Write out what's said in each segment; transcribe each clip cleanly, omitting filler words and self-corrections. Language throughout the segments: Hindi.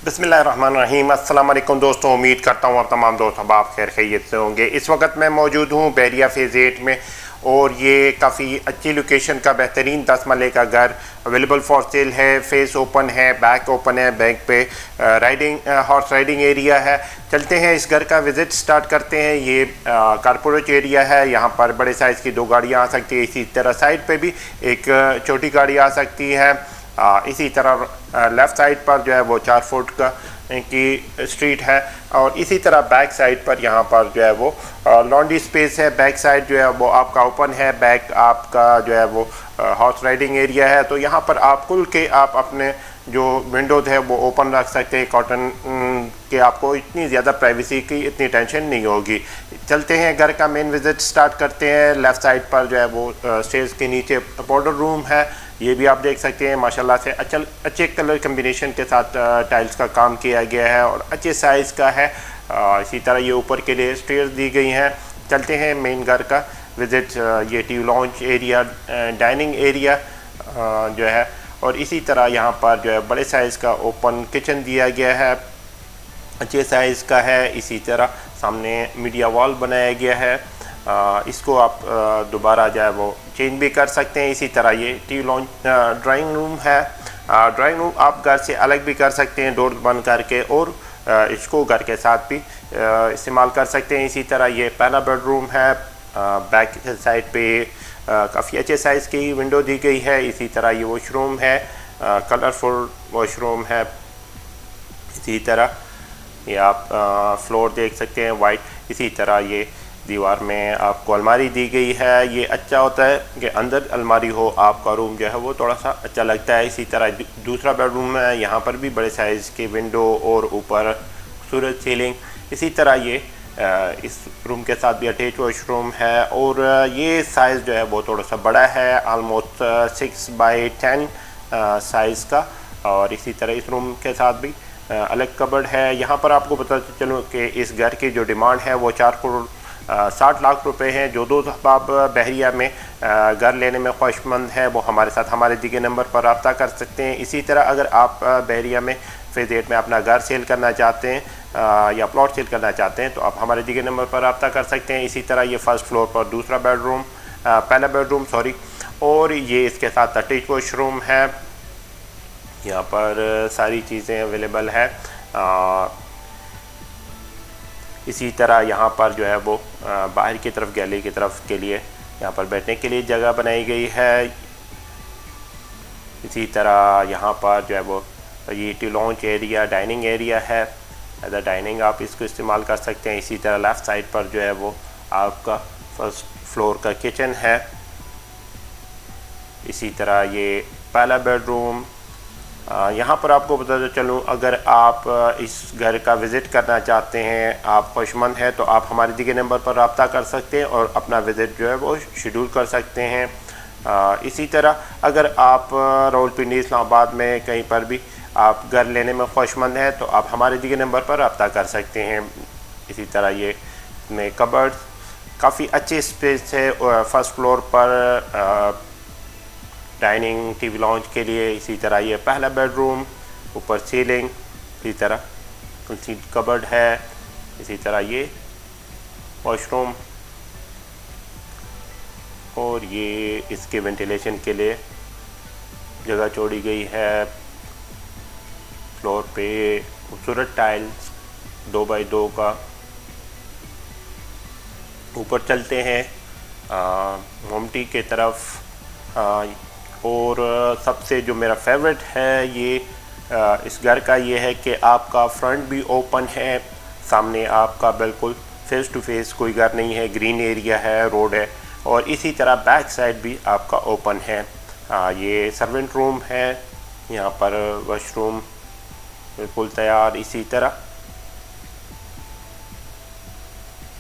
बिस्मिल्लाहिर्रहमानिर्रहीम। अस्सलाम वालेकुम दोस्तों, उम्मीद करता हूँ आप तमाम दोस्त अब खैर खैरियत से होंगे। इस वक्त मैं मौजूद हूँ बहरिया फेज़ 8 में और ये काफ़ी अच्छी लोकेशन का बेहतरीन 10 मरले का घर अवेलेबल फॉर सेल है। फेस ओपन है, बैक ओपन है, बैक पे हॉर्स राइडिंग एरिया है। चलते हैं इस घर का विज़िट स्टार्ट करते हैं। ये कारपोरेट एरिया है, यहाँ पर बड़े साइज़ की 2 गाड़ियाँ आ सकती है। इसी तरह साइड पे भी एक छोटी गाड़ी आ सकती है। इसी तरह लेफ़्ट साइड पर जो है वो 4 फुट की स्ट्रीट है और इसी तरह बैक साइड पर यहाँ पर जो है वो लॉन्ड्री स्पेस है। बैक साइड जो है वो आपका ओपन है, बैक आपका जो है वो हॉर्स राइडिंग एरिया है। तो यहाँ पर आप खुल के आप अपने जो विंडोज़ है वो ओपन रख सकते हैं। कॉटन के आपको इतनी ज़्यादा प्राइवेसी की इतनी टेंशन नहीं होगी। चलते हैं घर का मेन विज़िट स्टार्ट करते हैं। लेफ़्ट साइड पर जो है वो स्टेज के नीचे पाउडर रूम है, ये भी आप देख सकते हैं। माशाल्लाह से अच्छे कलर कम्बिनेशन के साथ टाइल्स का काम किया गया है और अच्छे साइज़ का है। इसी तरह ये ऊपर के लिए स्टेयर्स दी गई हैं। चलते हैं मेन घर का विज़िट। ये T launch area, dining area जो है और इसी तरह यहाँ पर जो है बड़े साइज़ का ओपन किचन दिया गया है, अच्छे साइज़ का है। इसी तरह सामने मीडिया वॉल बनाया गया है। इसको आप दोबारा जो है वो चेंज भी कर सकते हैं। इसी तरह ये टी लॉन्च ड्राइंग रूम है। ड्राइंग रूम आप घर से अलग भी कर सकते हैं डोर बंद करके और इसको घर के साथ भी इस्तेमाल कर सकते हैं। इसी तरह ये पहला बेडरूम है। बैक साइड पे काफ़ी अच्छे साइज़ की विंडो दी गई है। इसी तरह ये वॉशरूम है, कलरफुल वॉशरूम है। इसी तरह ये आप फ्लोर देख सकते हैं वाइट। इसी तरह ये दीवार में आपको अलमारी दी गई है। ये अच्छा होता है कि अंदर अलमारी हो, आपका रूम जो है वो थोड़ा सा अच्छा लगता है। इसी तरह दूसरा बेडरूम है, यहाँ पर भी बड़े साइज़ के विंडो और ऊपर खूबसूरत सीलिंग। इसी तरह ये इस रूम के साथ भी अटैच वॉशरूम है और ये साइज़ जो है वो थोड़ा सा बड़ा है, आलमोस्ट 6x10 साइज़ का। और इसी तरह इस रूम के साथ भी अलग कबर्ड है। यहाँ पर आपको पता चलूँ कि इस घर की जो डिमांड है वो 4 करोड़ 60 लाख रुपए हैं। जो दोस्त अहबाब बहरिया में घर लेने में ख्वाहिशमंद है वो हमारे साथ हमारे दिए गए नंबर पर रब्ता कर सकते हैं। इसी तरह अगर आप बहरिया में फेज़ 8 में अपना घर सेल करना चाहते हैं या प्लॉट सेल करना चाहते हैं तो आप हमारे दिए गए नंबर पर रब्ता कर सकते हैं। इसी तरह ये फर्स्ट फ्लोर पर दूसरा बेडरूम, पहला बेडरूम सॉरी, और ये इसके साथ अटैच वॉशरूम है। यहाँ पर सारी चीज़ें अवेलेबल है। इसी तरह यहाँ पर जो है वो बाहर की तरफ गैलरी की तरफ के लिए यहाँ पर बैठने के लिए जगह बनाई गई है। इसी तरह यहाँ पर जो है वो ये T launch area, dining area है। एज अ डाइनिंग आप इसको इस्तेमाल कर सकते हैं। इसी तरह लेफ़्ट साइड पर जो है वो आपका फर्स्ट फ्लोर का किचन है। इसी तरह ये पहला बेडरूम। यहाँ पर आपको बताते चलूँ, अगर आप इस घर का विज़िट करना चाहते हैं, आप ख्वाहिशमंद हैं, तो आप हमारे दिए गए नंबर पर रब्ता कर सकते हैं और अपना विज़िट जो है वो शेड्यूल कर सकते हैं। इसी तरह अगर आप रावलपिंडी, इस्लामाबाद में कहीं पर भी आप घर लेने में ख्वाहिशमंद हैं तो आप हमारे दिए गए नंबर पर रब्ता कर सकते हैं। इसी तरह ये में कबर्ड काफ़ी अच्छे स्पेस है फर्स्ट फ्लोर पर डाइनिंग टीवी लॉन्च के लिए। इसी तरह ये पहला बेडरूम, ऊपर सीलिंग, इसी तरह कुछ कबर्ड है। इसी तरह ये वॉशरूम और ये इसके वेंटिलेशन के लिए जगह छोड़ी गई है। फ्लोर पे खूबसूरत टाइल्स 2x2 का। ऊपर चलते हैं मोमटी के तरफ। और सबसे जो मेरा फेवरेट है ये इस घर का ये है कि आपका फ्रंट भी ओपन है। सामने आपका बिल्कुल फेस टू फेस कोई घर नहीं है, ग्रीन एरिया है, रोड है। और इसी तरह बैक साइड भी आपका ओपन है। ये सर्वेंट रूम है, यहाँ पर वॉशरूम बिल्कुल तैयार। इसी तरह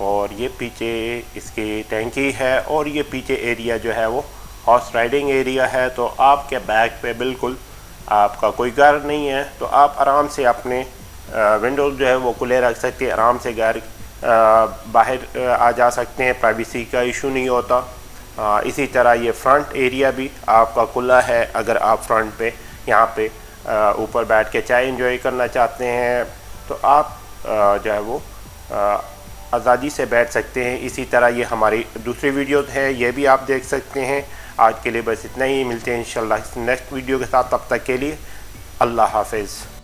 और ये पीछे इसकी टैंकी है और ये पीछे एरिया जो है वो हॉर्स राइडिंग एरिया है। तो आपके बैक पे बिल्कुल आपका कोई घर नहीं है तो आप आराम से अपने विंडोज़ जो है वो खुले रख सकते हैं, आराम से घर बाहर आ जा सकते हैं, प्राइवेसी का इशू नहीं होता। इसी तरह ये फ्रंट एरिया भी आपका खुला है। अगर आप फ्रंट पे यहाँ पे ऊपर बैठ के चाय एंजॉय करना चाहते हैं तो आप जो है वो आज़ादी से बैठ सकते हैं। इसी तरह ये हमारी दूसरी वीडियो है, ये भी आप देख सकते हैं। आज के लिए बस इतना ही, मिलते हैं इंशाल्लाह नेक्स्ट वीडियो के साथ। तब तक के लिए अल्लाह हाफिज़।